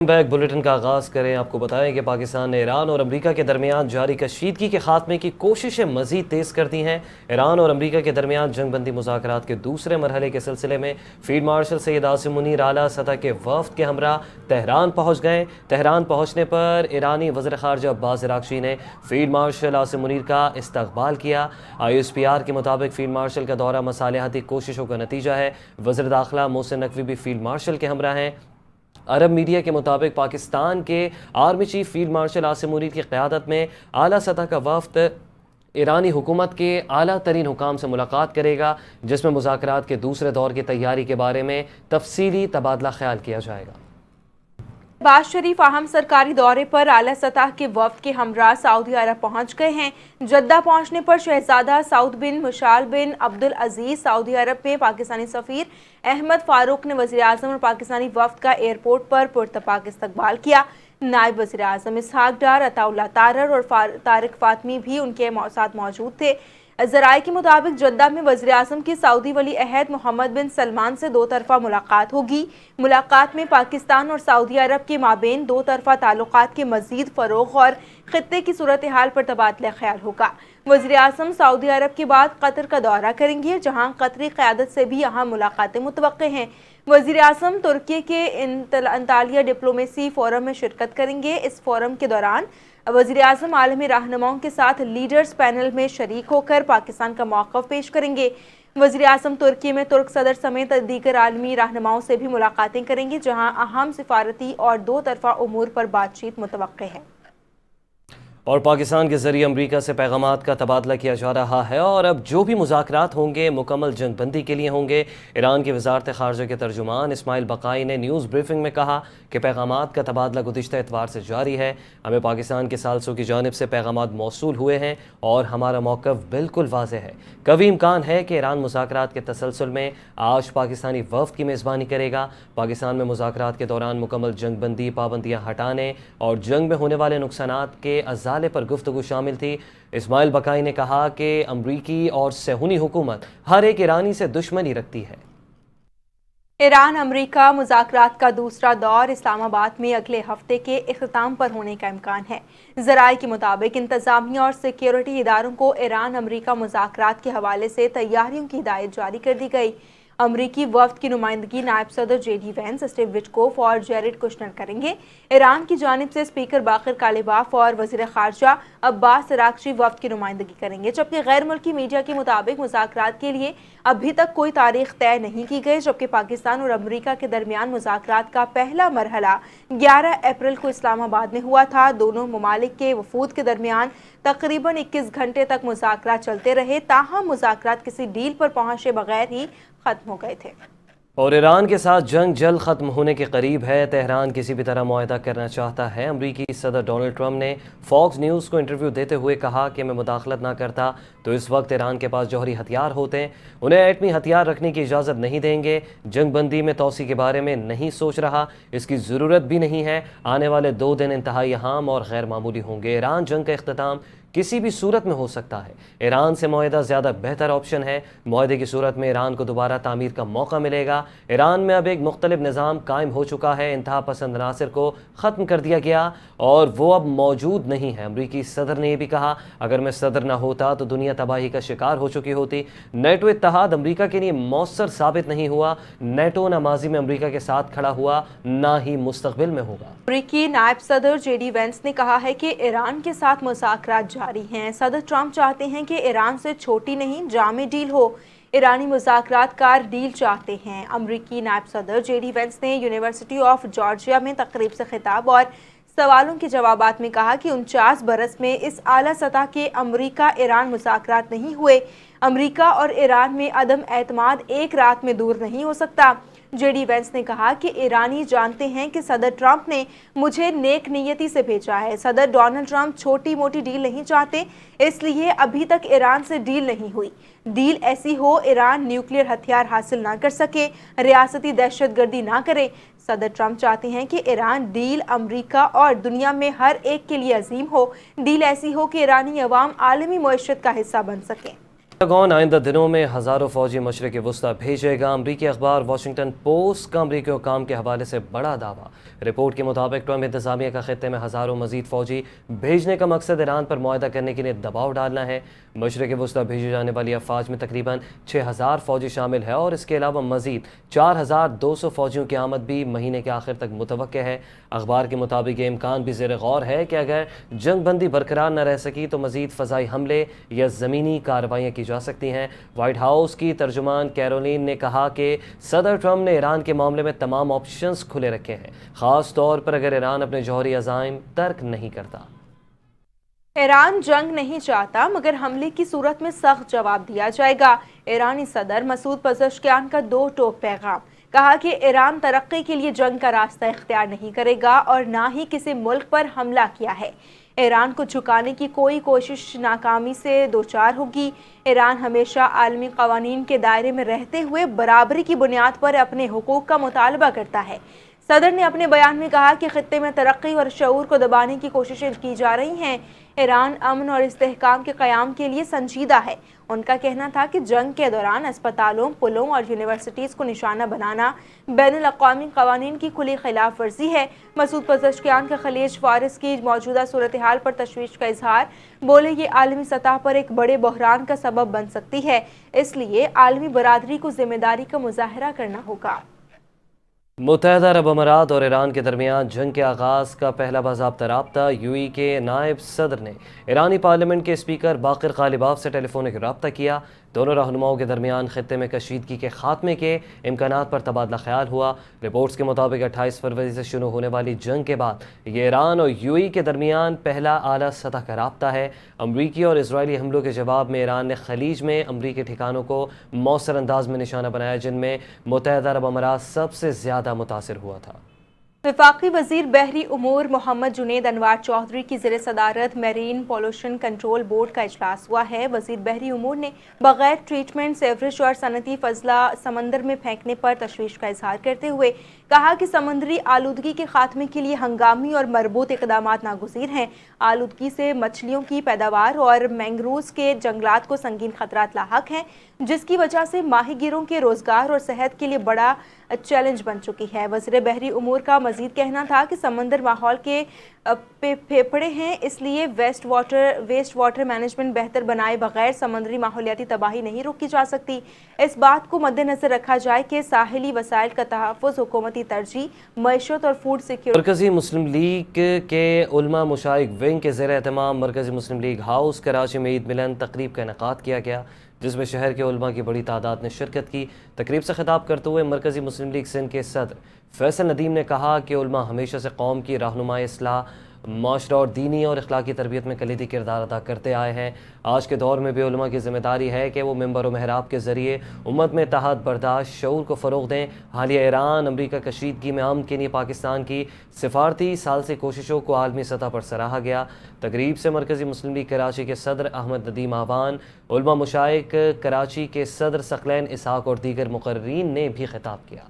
Back bulletin का आगाज़ करें। आपको बताएं कि पाकिस्तान ने ईरान और अमरीका के दरमियान जारी कशीदगी के खात्मे की कोशिशें मज़ीद तेज़ कर दी हैं। ईरान और अमरीका के दरमियान जंग बंदी मुज़ाकरात के दूसरे मरहले के सिलसिले में फील्ड मार्शल सैयद आसिम मुनीर आला सतह के वफ़द के हमरा तेहरान पहुँच गए। तेहरान पहुँचने पर ईरानी वज़ीर ख़ारजा अब्बास अराग़ची ने फील्ड मार्शल आसिम मुनीर का इस्तक़बाल किया। ISPR के मुताबिक फील्ड मार्शल का दौरा मसालिहाती कोशिशों का नतीजा है। वज़ीर दाखिला मोहसिन नकवी भी फील्ड मार्शल के हमरा हैं। अरब मीडिया के मुताबिक पाकिस्तान के army chief field marshal Asim Munir की क़यादत में आला सतह का वफ़द ईरानी हुकूमत के आला तरीन हुकाम से मुलाकात करेगा, जिसमें मुज़ाकरात के दूसरे दौर की तैयारी के बारे में तफसीली तबादला ख्याल किया जाएगा। शहबाज शरीफ अहम सरकारी दौरे पर आला सतह के वफ़द के हमरा सऊदी अरब पहुंच गए हैं। जद्दा पहुंचने पर शहजादा सऊद बिन मुशाल बिन अब्दुल अजीज सऊदी अरब में पाकिस्तानी सफ़ीर अहमद फारूक ने वज़ीर आज़म और पाकिस्तानी वफ़द का एयरपोर्ट पर पुरतपाक इस्तकबाल किया। नायब वज़ीर आज़म इसहाक डार, अताउल्लाह तारर और तारिक फातमी भी उनके साथ मौजूद थे। ज़राए के मुताबिक जद्दा में वज़ीर आज़म की सऊदी वली अहद मोहम्मद बिन सलमान से दो तरफ़ा मुलाकात होगी। मुलाकात में पाकिस्तान और सऊदी अरब के माबेन दो तरफ़ा ताल्लुकात के मज़ीद फ़रोग़ और ख़ित्ते की सूरत हाल पर तबादला ख्याल होगा। वज़ीर आज़म सऊदी अरब के बाद कतर का दौरा करेंगे, जहाँ कतरी क़यादत से भी यहाँ मुलाकातें मुतवक्के हैं। वज़ीर आज़म तुर्की के अंतालिया डिप्लोमेसी फ़ोरम में शिरकत करेंगे। इस फ़ोरम के दौरान वज़ीर आज़म आलमी रहनुमाओं के साथ लीडर्स पैनल में शरीक होकर पाकिस्तान का मौक़िफ़ पेश करेंगे। वज़ीर आज़म तुर्की में तुर्क सदर समेत दीगर आलमी रहनुमाओं से भी मुलाकातें करेंगे, जहाँ अहम सिफारती और दो तरफ़ा उमूर पर बातचीत मुतवक्के है। और पाकिस्तान के ज़रिए अमरीका से पैगामात का तबादला किया जा रहा है और अब जो भी मुज़ाकरात होंगे मुकम्मल जंग बंदी के लिए होंगे। ईरान की वज़ारत ख़ारजा के तर्जुमान इस्माइल बक़ाई ने न्यूज़ ब्रीफिंग में कहा कि पैगामात का तबादला गुज़िश्ता एतवार से जारी है। हमें पाकिस्तान के सालसों की जानिब से पैगामात मौसूल हुए हैं और हमारा मौक़िफ़ बिल्कुल वाज़ेह है। कभी इम्कान है कि ईरान मुज़ाकरात के तसलसल में आज पाकिस्तानी वफ़द की मेज़बानी करेगा। पाकिस्तान में मुज़ाकरात के दौरान मुकम्मल जंग बंदी, पाबंदियाँ हटाने और जंग में होने वाले नुकसानात के अज़ाले पर गुफ्तगू शामिल थी। इस्माइल बक़ाई ने कहा कि अमरीकी और सहूनी हुकूमत हर एक ईरानी से दुश्मनी रखती है। ईरान अमरीका मुज़ाकरात का दूसरा दौर इस्लामाबाद में अगले हफ्ते के इख्तिताम पर होने का इम्कान है। ज़राए के मुताबिक इंतज़ामिया और सिक्योरिटी इदारों को ईरान अमरीका मुज़ाकरात के हवाले से तैयारियों की हिदायत जारी कर दी गई। अमरीकी वफ़द की नुमाइंदगी नायब सदर JD वेंस, स्टीव विटकोफ और जेरेड कुशनर करेंगे। ईरान की जानिब से स्पीकर बाक़िर कालिबाफ और वज़ीर ख़ारजा अब्बास अराग़ची वफ़द की नुमाइंदगी करेंगे। जबकि गैर मुल्की मीडिया के मुताबिक मुज़ाकरात के लिए अभी तक कोई तारीख तय नहीं की गई, जबकि पाकिस्तान और अमरीका के दरमियान मुज़ाकरात का पहला मरहला 11 अप्रैल को इस्लामाबाद में हुआ था। दोनों ममालिक के वफूद के दरमियान तकरीबन 21 घंटे तक मुज़ाकरात चलते रहे, ताहम मुज़ाकरात किसी डील पर पहुंचे बगैर ही खत्म हो गए थे। और ईरान के साथ जंग जल्द ख़त्म होने के करीब है। तेहरान किसी भी तरह मुआहदा करना चाहता है। अमरीकी सदर डोनाल्ड ट्रंप ने फॉक्स न्यूज़ को इंटरव्यू देते हुए कहा कि मैं मुदाखलत ना करता तो इस वक्त ईरान के पास जौहरी हथियार होते, उन्हें एटमी हथियार रखने की इजाज़त नहीं देंगे। जंग बंदी में तोसी के बारे में नहीं सोच रहा, इसकी ज़रूरत भी नहीं है। आने वाले 2 दिन इंतहाई अहम और गैर मामूली होंगे। ईरान जंग का इख्तिताम किसी भी सूरत में हो सकता है। ईरान से मुआहदा ज़्यादा बेहतर ऑप्शन है। मुआहदे की सूरत में ईरान को दोबारा तामीर का मौका मिलेगा। ईरान में अब एक मुख्तलिफ निज़ाम कायम हो चुका है। इंतहा पसंद अनासर को ख़त्म कर दिया गया और वो अब मौजूद नहीं है। अमरीकी सदर ने यह भी कहा, अगर मैं सदर ना होता तो दुनिया तबाही का शिकार हो चुकी होती। नेटो इत्तेहाद अमरीका के लिए मौसर साबित नहीं हुआ। नेटो न माजी में अमरीका के साथ खड़ा हुआ, ना ही मुस्तकबिल में होगा। अमरीकी नायब सदर JD वेंस ने कहा है कि ईरान के साथ मुज़ाकरात जारी हैं। सदर ट्रंप चाहते हैं कि ईरान से छोटी नहीं जामे डील हो। ईरानी मुज़ाकरात कार डील चाहते हैं। अमरीकी नायब सदर JD वेंस ने यूनिवर्सिटी ऑफ जॉर्जिया में तकरीब से खिताब और सवालों के जवाबात में कहा कि 49 बरस में इस आला सतह के अमरीका ईरान मुज़ाकरात नहीं हुए। अमरीका और ईरान में अदम एतमाद एक रात में दूर नहीं हो सकता। JD वेंस ने कहा कि ईरानी जानते हैं कि सदर ट्रंप ने मुझे नेक नियति से भेजा है। सदर डोनाल्ड ट्रंप छोटी मोटी डील नहीं चाहते, इसलिए अभी तक ईरान से डील नहीं हुई। डील ऐसी हो ईरान न्यूक्लियर हथियार हासिल ना कर सके, रियासती दहशतगर्दी ना करे। सदर ट्रंप चाहते हैं कि ईरान डील अमरीका और दुनिया में हर एक के लिए अजीम हो। डील ऐसी हो कि ईरानी अवाम आलमी मईशत का हिस्सा बन सके। पेंटागन आइंदा दिनों में हज़ारों फौजी मशरक़ वस्ती भेजेगा। अमरीकी अखबार वाशिंगटन पोस्ट का अमरीकी हुकाम के हवाले से बड़ा दावा। रिपोर्ट के मुताबिक ट्रम्प इंतज़ामिया का खत्ते में हज़ारों मज़ीद फ़ौजी भेजने का मकसद ईरान पर मुआहदा करने के लिए दबाव डालना है। मशरक़ वस्ती भेजी जाने वाली अफ़वाज में तकरीबन 6000 फ़ौजी शामिल है और इसके अलावा मज़ीद 4200 फ़ौजियों की आमद भी महीने के आखिर तक मुतवक्के है। अखबार के मुताबिक ये इम्कान भी ज़ेर गौर है कि अगर जंग बंदी बरकरार न रह सकी तो मज़ीद फ़ज़ाई हमले या ज़मीनी कार्रवाइयाँ की जा सकती हैं। वाइट हाउस की तर्जुमान कैरोलिन ने कहा कि सदर ट्रम्प ने ईरान के मामले में तमाम ऑप्शंस खुले रखे हैं, ख़ास तौर पर अगर ईरान अपने जौहरी अज़ाइम तर्क नहीं करता। ईरान जंग नहीं चाहता मगर हमले की सूरत में सख्त जवाब दिया जाएगा। ईरानी सदर मसूद पज़ेश्कियान का दो टोक पैगाम। कहा कि ईरान तरक्की के लिए जंग का रास्ता इख्तियार नहीं करेगा और ना ही किसी मुल्क पर हमला किया है। ईरान को झुकाने की कोई कोशिश नाकामी से दोचार होगी। ईरान हमेशा आलमी कवानीन के दायरे में रहते हुए बराबरी की बुनियाद पर अपने हुकूक का मुतालबा करता है। सदर ने अपने बयान में कहा कि खित्ते में तरक्की और शऊर को दबाने की कोशिशें की जा रही हैं। ईरान अमन और इस्तेहकाम के क़याम के लिए संजीदा है। उनका कहना था कि जंग के दौरान अस्पतालों, पुलों और यूनिवर्सिटीज़ को निशाना बनाना बैनुल-अक़वामी क़वानीन की खुली खिलाफ वर्जी है। मसूद पज़ेश्कियान का खलीज फ़ारिस की मौजूदा सूरत हाल पर तशवीश का इजहार। बोले ये आलमी सतह पर एक बड़े बहरान का सबब बन सकती है, इसलिए आलमी बरादरी को जिम्मेदारी का मुजाहरा करना होगा। मुत्तहदा अरब अमारात और ईरान के दरमियान जंग के आगाज़ का पहला बाज़ाब्ता राब्ता। यूएई के नायब सदर ने ईरानी पार्लियामेंट के स्पीकर बाक़िर ग़ालिबाफ से टेलीफोनिक रब्ता किया। दोनों रहनुमाओं के दरमियान खित्ते में कशीदगी के खात्मे के इम्कानात पर तबादला ख्याल हुआ। रिपोर्ट्स के मुताबिक 28 फरवरी से शुरू होने वाली जंग के बाद ये ईरान और यूएई के दरमियान पहला आला सतह का राब्ता है। अमरीकी और इजरायली हमलों के जवाब में ईरान ने खलीज में अमरीकी ठिकानों को मौसर अंदाज में निशाना बनाया, जिनमें मुत्तहदा अरब अमारात सबसे ज़्यादा मुतासिर हुआ था। वफाकी वज़ीर बहरी उमूर मोहम्मद जुनैद अनवार चौधरी की ज़ेर सदारत मेरीन पॉल्यूशन कंट्रोल बोर्ड का इजलास हुआ है। वज़ीर बहरी उमूर ने बग़ैर ट्रीटमेंट सेवरेज और सनती फजला समंदर में फेंकने पर तशवीश का इजहार करते हुए कहा कि समंदरी आलूदगी के खात्मे के लिए हंगामी और मरबूत इक़दामात नागुज़ीर हैं। आलूदगी से मछलियों की पैदावार और मैंग्रोव्स के जंगलात को संगीन खतरात लाहक हैं, जिसकी वजह से माहीगीरों के रोज़गार और सेहत के लिए बड़ा चैलेंज बन चुकी है। वज़ीर बहरी उमूर का मज़ीद कहना था कि समंदर माहौल के फेफड़े हैं, इसलिए वेस्ट वाटर मैनेजमेंट बेहतर बनाए बगैर समंदरी माहौलियाती तबाही नहीं रोकी जा सकती। इस बात को मद्देनज़र रखा जाए कि साहिली वसाइल का तहफ़्फ़ुज़ हुकूमती तरजीह, मईशत और फूड सिक्योरिटी। मरकज़ी मुस्लिम लीग के उलमा मुशाइक विंग के ज़ेर एहतमाम मरकज़ी मुस्लिम लीग हाउस कराची में ईद मिलन तकरीब का इनेकाद किया गया, जिसमें शहर के उलमा की बड़ी तादाद ने शिरकत की। तकरीब से खिताब करते हुए मरकज़ी मुस्लिम लीग सिंध के सदर फैसल नदीम ने कहा कि उलमा हमेशा से कौम की रहनुमाई, इस्लाह, माशरा और दीनी और अखलाकी तरबियत में कलीदी किरदार अदा करते आए हैं। आज के दौर में भी उलमा की ज़िम्मेदारी है कि वो मिंबर और महराब के ज़रिए उम्मत में इत्तेहाद, बर्दाश्त, शऊर को फ़रोग़ दें। हालिया ईरान अमरीका कशीदगी में अमन के लिए पाकिस्तान की सिफारती सालसी कोशिशों को आलमी सतह पर सराहा गया। तकरीब से मरकज़ी मुस्लिम लीग कराची के सदर अहमद नदीम आवान, उलमा मुशाइक कराची के सदर सकलैन इसहाक और दीगर मुक़र्रीन ने भी खिताब किया।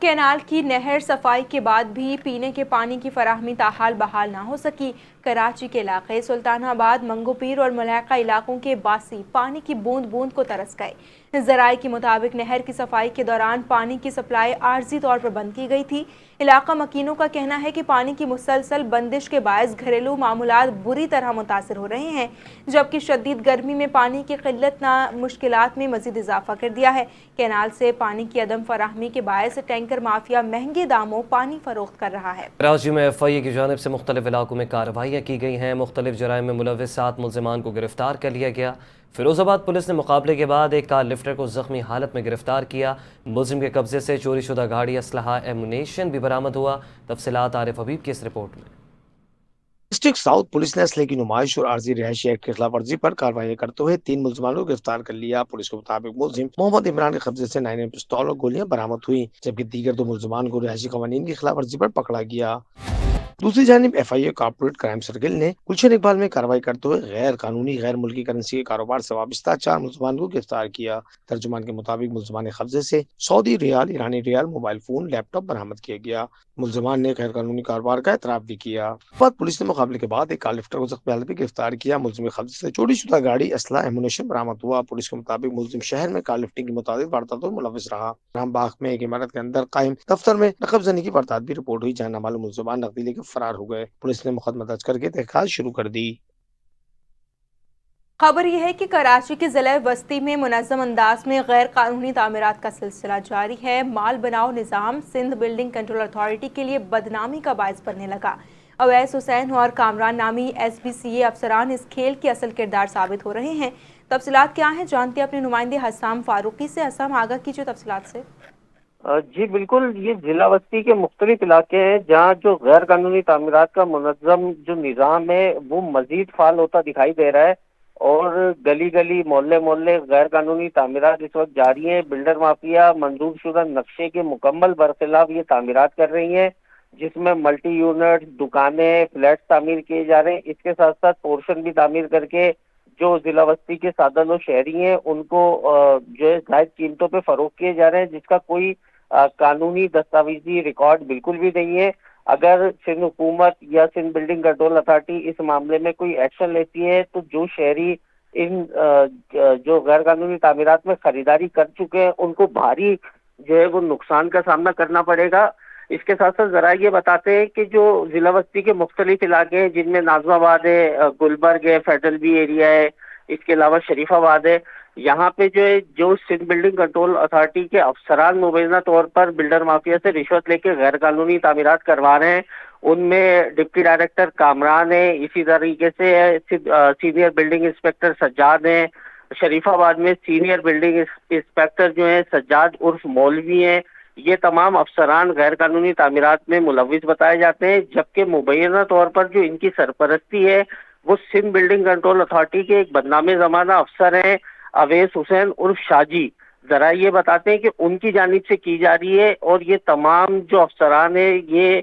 कैनाल की नहर सफाई के बाद भी पीने के पानी की फराहमी ताहाल बहाल ना हो सकी। कराची के इलाके सुल्तानाबाद, मंगोपीर और मलैका इलाकों के बासी पानी की बूंद बूंद को तरस गए। ज़राए के मुताबिक नहर की सफाई के दौरान पानी की सप्लाई आर्जी तौर पर बंद की गई थी। इलाका मकीनों का कहना है कि पानी की मुसलसल बंदिश के बायस घरेलू मामूलात बुरी तरह मुतासिर हो रहे हैं, जबकि शदीद गर्मी में पानी की किल्लत मुश्किलात में मजीद इजाफा कर दिया है। कैनाल से पानी की अदम फराहमी के बायस टैंकर माफिया महंगे दामों पानी फरोख्त कर रहा है। कराची में FIA की जानिब से मुख्तलिफ इलाकों में कार्रवाइयाँ की गई हैं। मुख्तलिफ जराइम में मुलव्विस 7 मुल्ज़िमान को गिरफ्तार कर लिया गया। फिरोजाबाद पुलिस ने मुकाबले के बाद एक कार लिफ्टर को जख्मी हालत में गिरफ्तार किया। मुल्ज़िम के कब्जे से चोरी शुदा गाड़ी, असलहा, एमुनेशन भी बरामद हुआ। तफसीलात आरिफ हबीब की इस रिपोर्ट में। डिस्ट्रिक्ट साउथ पुलिस ने असले की नुमाइश और आर्जी रिहायशी एक्ट की खिलाफ वर्जी पर कार्रवाई करते हुए 3 मुल्ज़िमानों को गिरफ्तार कर लिया। पुलिस के मुताबिक मुल्ज़िम मोहम्मद इमरान के कब्जे से 9 पिस्तौल और गोलियां बरामद हुई, जबकि दीगर 2 मुल्ज़िमान को रिहायशी कवानीन की खिलाफ वर्जी पर पकड़ा गया। دوسری جانب FIA کارپوریٹ کرائم سرکل نے گلشن اقبال میں کارروائی کرتے ہوئے غیر قانونی غیر ملکی کرنسی کے کاروبار سے وابستہ 4 ملزمان کو گرفتار کیا۔ ترجمان کے مطابق ملزمان قبضے سے سعودی ریال، ایرانی ریال، موبائل فون، لیپ ٹاپ برآمد کیا گیا۔ ملزمان نے غیر قانونی کاروبار کا اعتراف بھی کیا۔ بعد پولیس نے مقابلے کے بعد ایک کار لفٹر کو زخمی حالت میں گرفتار کیا۔ ملزم قبضے سے چوری شدہ گاڑی، اسلحہ، ایمونیشن برآمد ہوا۔ پولیس کے مطابق ملزم شہر میں کار لفٹنگ کی متعدد وارداتوں میں ملوث رہا۔ رام باغ میں ایک عمارت کے اندر قائم دفتر میں نقب زنی کی واردات بھی رپورٹ ہوئی، جہاں نامعلوم ملزمان نقدی لے کر فرار ہو گئے۔ پولیس نے مقدمہ درج کر کے تحقیقات شروع کر دی۔ خبر یہ ہے کہ کراچی کے ضلع وسطی میں منظم انداز میں غیر قانونی تعمیرات کا سلسلہ جاری ہے۔ مال بناؤ نظام سندھ بلڈنگ کنٹرول اتھارٹی کے لیے بدنامی کا باعث بننے لگا۔ اویس حسین اور کامران نامی SBCA افسران اس کھیل کے اصل کردار ثابت ہو رہے ہیں۔ تفصیلات کیا ہیں، جانتے ہیں اپنے نمائندے حسام فاروقی سے۔ حسام، آگاہ کیجیے تفصیلات سے۔ جی بالکل، یہ ضلع وسطی کے مختلف علاقے ہیں جہاں جو غیر قانونی تعمیرات کا منظم جو نظام ہے وہ مزید فعال ہوتا دکھائی دے رہا ہے، اور گلی گلی محلے محلے غیر قانونی تعمیرات اس وقت جاری ہیں۔ بلڈر مافیا منظور شدہ نقشے کے مکمل برخلاف یہ تعمیرات کر رہی ہیں، جس میں ملٹی یونٹ، دکانیں، فلیٹ تعمیر کیے جا رہے ہیں۔ اس کے ساتھ ساتھ پورشن بھی تعمیر کر کے جو ضلع وسطی کے سادن و شہری ہیں ان کو جو ہے زائد قیمتوں پہ فروخت کیے جا رہے ہیں، جس کا کوئی قانونی دستاویزی ریکارڈ بالکل بھی نہیں ہے۔ اگر سندھ حکومت یا سندھ بلڈنگ کنٹرول اتھارٹی اس معاملے میں کوئی ایکشن لیتی ہے تو جو شہری ان جو غیر قانونی تعمیرات میں خریداری کر چکے ہیں ان کو بھاری جو ہے وہ نقصان کا سامنا کرنا پڑے گا۔ اس کے ساتھ ساتھ ذرا یہ بتاتے ہیں کہ جو ضلع وسطی کے مختلف علاقے ہیں جن میں ناظم آباد ہے، گلبرگ ہے، فیڈرل بی ایریا ہے، اس کے علاوہ شریف آباد ہے، یہاں پہ جو ہے جو سندھ بلڈنگ کنٹرول اتھارٹی کے افسران مبینہ طور پر بلڈر مافیا سے رشوت لے کے غیر قانونی تعمیرات کروا رہے ہیں، ان میں ڈپٹی ڈائریکٹر کامران ہے، اسی طریقے سے سینئر بلڈنگ انسپیکٹر سجاد ہیں، شریف آباد میں سینئر بلڈنگ انسپیکٹر جو ہیں سجاد عرف مولوی ہیں۔ یہ تمام افسران غیر قانونی تعمیرات میں ملوث بتائے جاتے ہیں، جبکہ مبینہ طور پر جو ان کی سرپرستی ہے وہ سندھ بلڈنگ کنٹرول اتھارٹی کے ایک بدنام زمانہ افسر ہیں اویس حسین عرف شاہ جی۔ ذرا یہ بتاتے ہیں کہ ان کی جانب سے کی جا رہی ہے، اور یہ تمام جو افسران ہیں یہ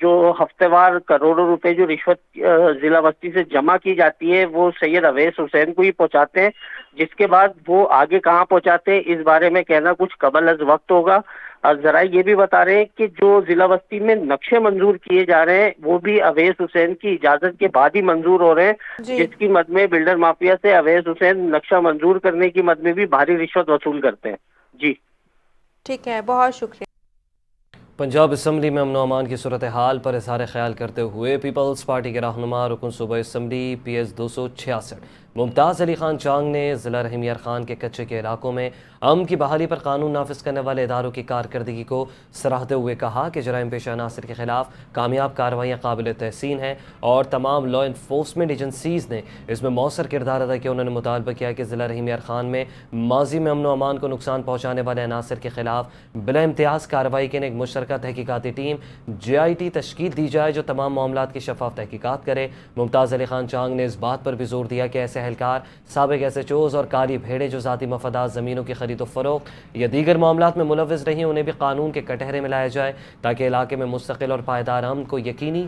جو ہفتے وار کروڑوں روپے جو رشوت ضلع وسطی سے جمع کی جاتی ہے وہ سید اویس حسین کو ہی پہنچاتے ہیں، جس کے بعد وہ آگے کہاں پہنچاتے ہیں اس بارے میں کہنا کچھ قبل از وقت ہوگا۔ ذرا یہ بھی بتا رہے ہیں کہ جو ضلع وسطی میں نقشے منظور کیے جا رہے ہیں وہ بھی اویس حسین کی اجازت کے بعد ہی منظور ہو رہے ہیں، جس کی مد میں بلڈر مافیا سے اویس حسین نقشہ منظور کرنے کی مد میں بھی بھاری رشوت وصول کرتے ہیں۔ جی ٹھیک ہے، بہت شکریہ۔ پنجاب اسمبلی میں امن و امان کی صورتحال پر اظہار خیال کرتے ہوئے پیپلز پارٹی کے رہنما رکن صوبہ اسمبلی PS 266 ممتاز علی خان چانگ نے ضلع رحیم یار خان کے کچے کے علاقوں میں امن کی بحالی پر قانون نافذ کرنے والے اداروں کی کارکردگی کو سراہتے ہوئے کہا کہ جرائم پیشہ عناصر کے خلاف کامیاب کارروائیاں قابل تحسین ہیں اور تمام لا انفورسمنٹ ایجنسیز نے اس میں مؤثر کردار ادا کیا۔ انہوں نے مطالبہ کیا کہ ضلع رحیم یار خان میں ماضی میں امن و امان کو نقصان پہنچانے والے عناصر کے خلاف بلا امتیاز کارروائی کے لیے ایک مشترکہ تحقیقاتی ٹیم JIT تشکیل دی جائے جو تمام معاملات کی شفاف تحقیقات کرے۔ ممتاز علی خان چانگ نے اس بات پر بھی زور دیا کہ ایسے اہلکار سابق SHOs اور کالی بھیڑیں جو ذاتی مفادات، زمینوں کی خرید و فروخت یا دیگر معاملات میں ملوث رہی انہیں بھی قانون کے کٹہرے میں لایا جائے تاکہ علاقے میں مستقل اور پائیدار امن کو یقینی